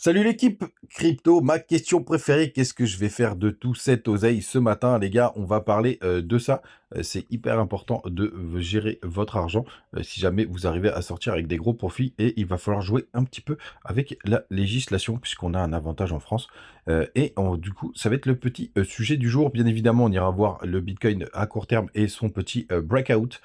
Salut l'équipe crypto, ma question préférée, qu'est-ce que je vais faire de tout cet oseille ce matin les gars? On va parler de ça. C'est hyper important de gérer votre argent si jamais vous arrivez à sortir avec des gros profits et il va falloir jouer un petit peu avec la législation puisqu'on a un avantage en France. Du coup, ça va être le petit sujet du jour. Bien évidemment, on ira voir le Bitcoin à court terme et son petit breakout.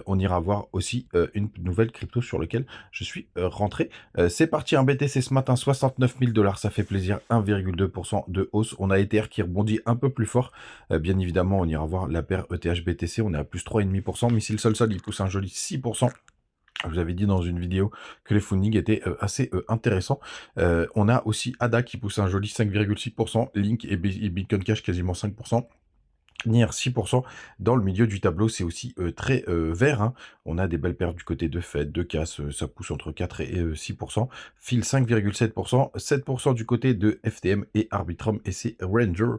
On ira voir aussi une nouvelle crypto sur laquelle je suis rentré. C'est parti, un BTC ce matin, 69 000 $, ça fait plaisir, 1,2% de hausse. On a Ether qui rebondit un peu plus fort. Bien évidemment, on ira voir la paire ETH-BTC, on est à plus 3,5%. Missile Sol, il pousse un joli 6%. Je vous avais dit dans une vidéo que les fundings étaient assez intéressants. On a aussi ADA qui pousse un joli 5,6%, Link et Bitcoin Cash quasiment 5%. NIR 6%. Dans le milieu du tableau, c'est aussi très vert, hein. On a des belles pertes du côté de Fed, de CAS, ça pousse entre 4 et 6%. Phil 5,7%, 7% du côté de FTM et Arbitrum, et c'est Ranger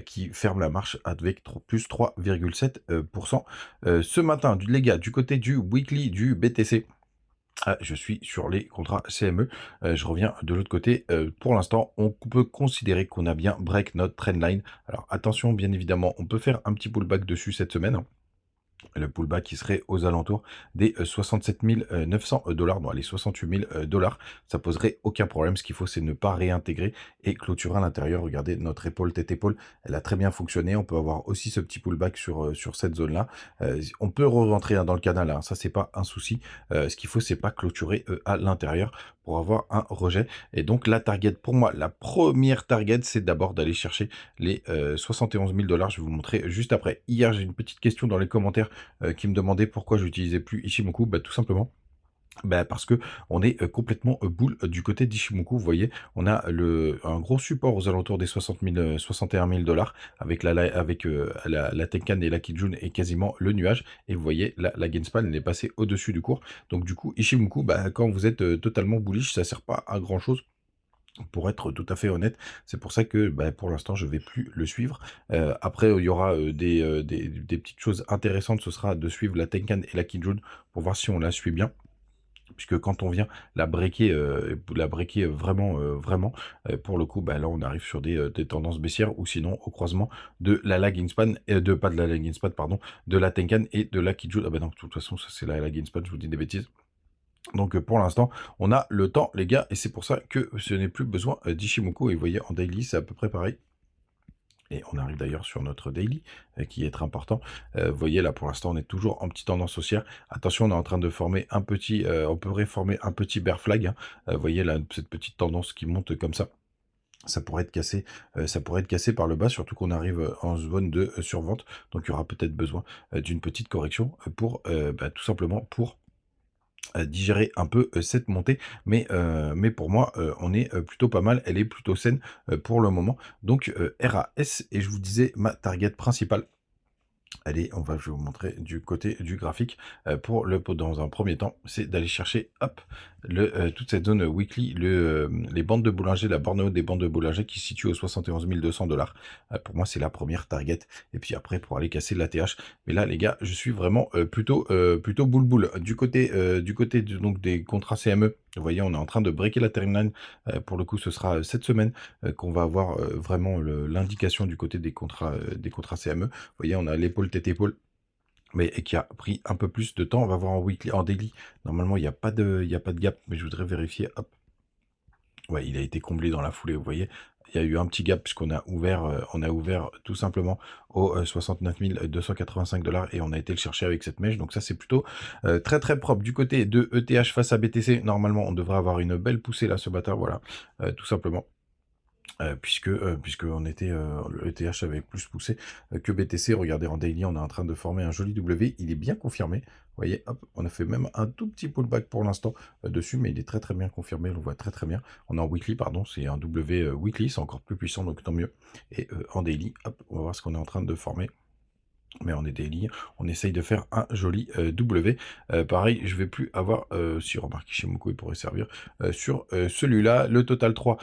qui ferme la marche avec plus 3,7%. Ce matin, les gars, du côté du weekly du BTC, je suis sur les contrats CME. Je reviens de l'autre côté. Pour l'instant, on peut considérer qu'on a bien break notre trendline. Alors attention, bien évidemment, on peut faire un petit pullback dessus cette semaine, hein. Le pullback qui serait aux alentours des 67 900 $, non allez 68 000 $, ça poserait aucun problème. Ce qu'il faut, c'est ne pas réintégrer et clôturer à l'intérieur. Regardez, notre épaule tête épaule, elle a très bien fonctionné. On peut avoir aussi ce petit pullback sur cette zone là. On peut re-rentrer dans le canal, hein, ça c'est pas un souci. Ce qu'il faut, c'est pas clôturer à l'intérieur pour avoir un rejet. Et donc la target, pour moi, la première target, c'est d'abord d'aller chercher les 71 000 $. Je vais vous montrer juste après. Hier, j'ai une petite question dans les commentaires qui me demandait pourquoi j'utilisais plus Ichimoku. Bah, tout simplement parce que on est complètement bull du côté d'Ishimoku. Vous voyez, on a un gros support aux alentours des 61 000 $, avec la Tenkan et la Kijun et quasiment le nuage. Et vous voyez, la Genspan, elle est passée au-dessus du cours. Donc du coup, Ishimoku, quand vous êtes totalement bullish, ça sert pas à grand chose. Pour être tout à fait honnête, c'est pour ça que pour l'instant je vais plus le suivre. Après il y aura des petites choses intéressantes, ce sera de suivre la Tenkan et la Kijun pour voir si on la suit bien. Puisque quand on vient la breaker vraiment, pour le coup, là on arrive sur des tendances baissières ou sinon au croisement de la lagging span, pas de la lagging span, pardon, de la Tenkan et de la Kijun. Ah bah non, de toute façon ça c'est la lagging span, je vous dis des bêtises. Donc pour l'instant, on a le temps, les gars, et c'est pour ça que ce n'est plus besoin d'Ishimoku. Et vous voyez, en daily, c'est à peu près pareil. Et on arrive d'ailleurs sur notre daily, qui est très important. Vous voyez, là, pour l'instant, on est toujours en petite tendance haussière. Attention, on est en train de former un petit, on pourrait former un petit bear flag, hein. Vous voyez, là, cette petite tendance qui monte comme ça. Ça pourrait être cassé par le bas, surtout qu'on arrive en zone de survente. Donc, il y aura peut-être besoin d'une petite correction pour, tout simplement, pour digérer un peu cette montée, mais pour moi on est plutôt pas mal, elle est plutôt saine pour le moment. Donc RAS, et je vous disais ma target principale. Allez, je vais vous montrer du côté du graphique. Dans un premier temps, c'est d'aller chercher, hop, toute cette zone weekly, les bandes de boulanger, la borne haute des bandes de boulanger qui se situe aux 71 200 $. Pour moi, c'est la première target. Et puis après, pour aller casser l'ATH. Mais là, les gars, je suis vraiment plutôt boule. Donc des contrats CME, vous voyez, on est en train de breaker la timeline. Pour le coup, ce sera cette semaine qu'on va avoir vraiment l'indication du côté des contrats CME. Vous voyez, on a l'épaule tête épaule, mais qui a pris un peu plus de temps. On va voir en weekly, en daily. Normalement, il n'y a pas de gap, mais je voudrais vérifier. Hop. Ouais, il a été comblé dans la foulée. Vous voyez, il y a eu un petit gap puisqu'on a ouvert tout simplement aux 69 285 $ et on a été le chercher avec cette mèche. Donc ça, c'est plutôt très très propre. Du côté de ETH face à BTC, normalement, on devrait avoir une belle poussée là ce matin. Voilà, tout simplement. Puisque le ETH avait plus poussé que BTC. Regardez, en daily, on est en train de former un joli W. Il est bien confirmé. Vous voyez, hop, on a fait même un tout petit pullback pour l'instant dessus, mais il est très très bien confirmé. On le voit très très bien. On est en weekly, pardon, c'est un W weekly, c'est encore plus puissant, donc tant mieux. Et en daily, hop, on va voir ce qu'on est en train de former. Mais on est daily, on essaye de faire un joli W. Pareil, je vais plus avoir, si remarquez chez Moko, il pourrait servir, sur celui-là, le Total 3,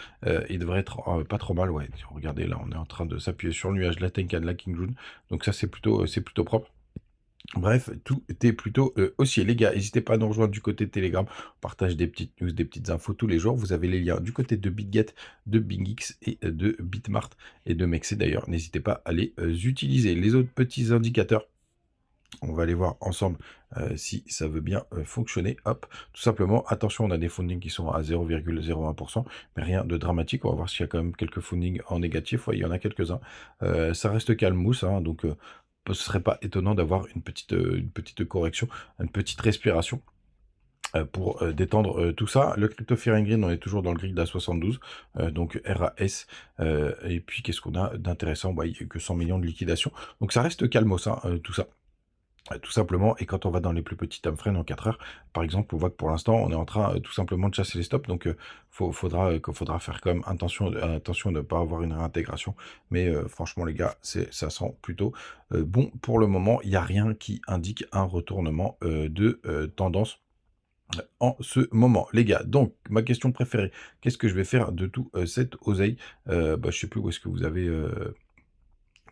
il devrait être pas trop mal, ouais. Regardez, là, on est en train de s'appuyer sur le nuage, la Tenkan, la King June, donc ça, c'est plutôt propre. Bref, tout était plutôt haussier. Les gars, n'hésitez pas à nous rejoindre du côté de Telegram. On partage des petites news, des petites infos tous les jours. Vous avez les liens du côté de BitGet, de BingX et de Bitmart et de Mexer d'ailleurs. N'hésitez pas à les utiliser. Les autres petits indicateurs, on va aller voir ensemble si ça veut bien fonctionner. Hop, tout simplement, attention, on a des fundings qui sont à 0,01%, mais rien de dramatique. On va voir s'il y a quand même quelques fundings en négatif. Ouais, il y en a quelques-uns. Ça reste calme mousse, hein, donc ce serait pas étonnant d'avoir une petite correction, une petite respiration pour détendre tout ça. Le crypto Fear and Green, on est toujours dans le grid à 72, donc RAS. Et puis, qu'est-ce qu'on a d'intéressant? Bah, il n'y a que 100 millions de liquidation. Donc, ça reste calmos, hein, tout ça. Tout simplement, et quand on va dans les plus petits time frames en 4 heures, par exemple, on voit que pour l'instant, on est en train tout simplement de chasser les stops, donc faudra faire quand même attention de ne pas avoir une réintégration, mais franchement les gars, ça sent plutôt bon pour le moment. Il n'y a rien qui indique un retournement de tendance en ce moment, les gars. Donc, ma question préférée, qu'est-ce que je vais faire de tout cette oseille? Je sais plus où est-ce que vous avez...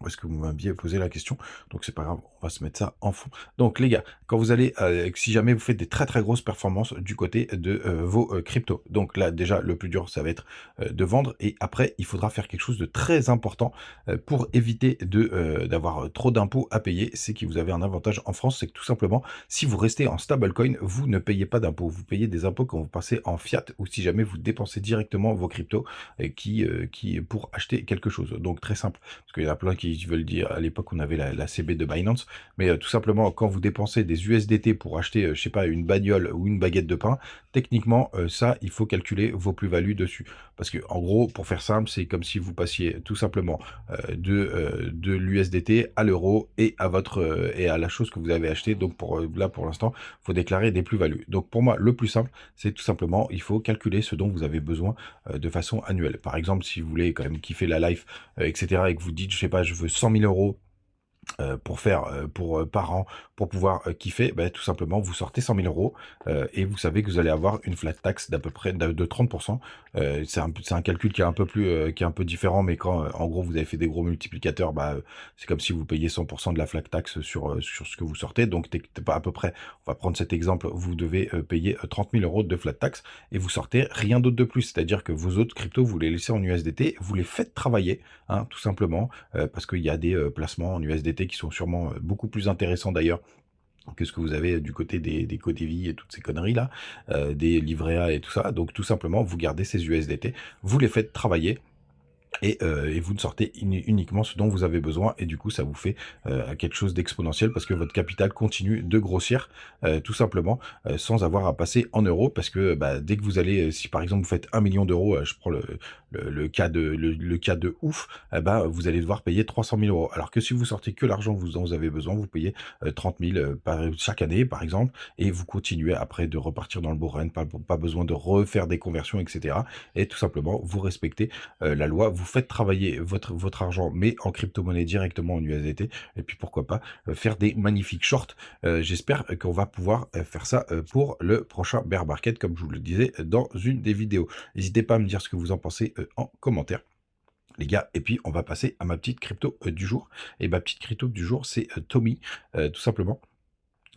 Où est-ce que vous m'aviez posé la question? Donc c'est pas grave, on va se mettre ça en fond. Donc les gars, quand vous allez, si jamais vous faites des très très grosses performances du côté de vos cryptos, donc là déjà le plus dur ça va être de vendre, et après il faudra faire quelque chose de très important pour éviter d'avoir trop d'impôts à payer. C'est que vous avez un avantage en France, c'est que tout simplement si vous restez en stablecoin, vous ne payez pas d'impôts. Vous payez des impôts quand vous passez en fiat ou si jamais vous dépensez directement vos cryptos qui pour acheter quelque chose. Donc très simple, parce qu'il y en a plein qui veulent dire, à l'époque on avait la CB de Binance, mais tout simplement quand vous dépensez des USDT pour acheter, je sais pas, une bagnole ou une baguette de pain, techniquement ça il faut calculer vos plus-values dessus. Parce que en gros, pour faire simple, c'est comme si vous passiez tout simplement de l'USDT à l'euro et à et à la chose que vous avez achetée. Donc là pour l'instant, il faut déclarer des plus-values. Donc pour moi, le plus simple, c'est tout simplement, il faut calculer ce dont vous avez besoin de façon annuelle. Par exemple, si vous voulez quand même kiffer la life, etc., et que vous dites, je sais pas, je veux 100 000 euros pour faire par an pour pouvoir kiffer, bah, tout simplement vous sortez 100 000 euros et vous savez que vous allez avoir une flat tax d'à peu près de 30%. C'est un calcul qui est un peu plus qui est un peu différent, mais quand en gros vous avez fait des gros multiplicateurs, bah c'est comme si vous payiez 100% de la flat tax sur ce que vous sortez. Donc t'es pas à peu près, on va prendre cet exemple, vous devez payer 30 000 euros de flat tax et vous sortez rien d'autre de plus. C'est-à-dire que vos autres cryptos, vous les laissez en USDT, vous les faites travailler, hein, tout simplement, parce qu'il y a des placements en USDT qui sont sûrement beaucoup plus intéressants d'ailleurs que ce que vous avez du côté des Codevie et toutes ces conneries là, des livrets A et tout ça. Donc tout simplement, vous gardez ces USDT, vous les faites travailler, et vous ne sortez uniquement ce dont vous avez besoin, et du coup ça vous fait quelque chose d'exponentiel parce que votre capital continue de grossir tout simplement sans avoir à passer en euros, parce que bah, dès que vous allez, si par exemple vous faites 1 million d'euros, je prends le cas le cas de ouf, bah, vous allez devoir payer 300 000 euros, alors que si vous sortez que l'argent dont vous avez besoin, vous payez 30 000 chaque année par exemple, et vous continuez après de repartir dans le beau run, pas besoin de refaire des conversions, etc. Et tout simplement vous respectez la loi, vous faites travailler votre argent, mais en crypto-monnaie directement en USDT, et puis pourquoi pas faire des magnifiques shorts. J'espère qu'on va pouvoir faire ça pour le prochain bear market, comme je vous le disais dans une des vidéos. N'hésitez pas à me dire ce que vous en pensez en commentaire, les gars, et puis on va passer à ma petite crypto du jour. Et ma petite crypto du jour, c'est Tommy, tout simplement,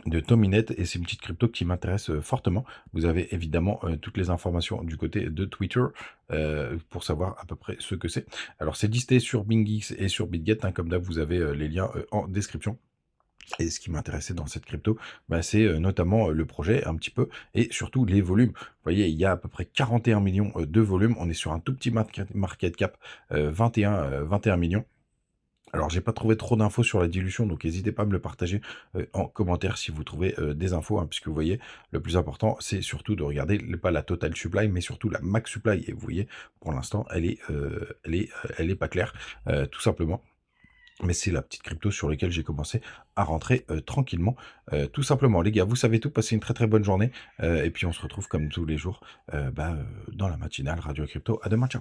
de Tominet, et c'est une petite crypto qui m'intéresse fortement. Vous avez évidemment toutes les informations du côté de Twitter pour savoir à peu près ce que c'est. Alors c'est listé sur BingX et sur BitGet, hein, comme d'hab vous avez les liens en description. Et ce qui m'intéressait dans cette crypto, bah, c'est notamment le projet un petit peu, et surtout les volumes. Vous voyez, il y a à peu près 41 millions de volumes. On est sur un tout petit market cap, 21 millions. Alors, j'ai pas trouvé trop d'infos sur la dilution, donc n'hésitez pas à me le partager en commentaire si vous trouvez des infos, hein, puisque vous voyez, le plus important, c'est surtout de regarder pas la total supply, mais surtout la max supply. Et vous voyez, pour l'instant, elle est pas claire, tout simplement. Mais c'est la petite crypto sur laquelle j'ai commencé à rentrer tranquillement, tout simplement. Les gars, vous savez tout, passez une très très bonne journée, et puis on se retrouve comme tous les jours dans la matinale Radio Crypto. À demain, ciao.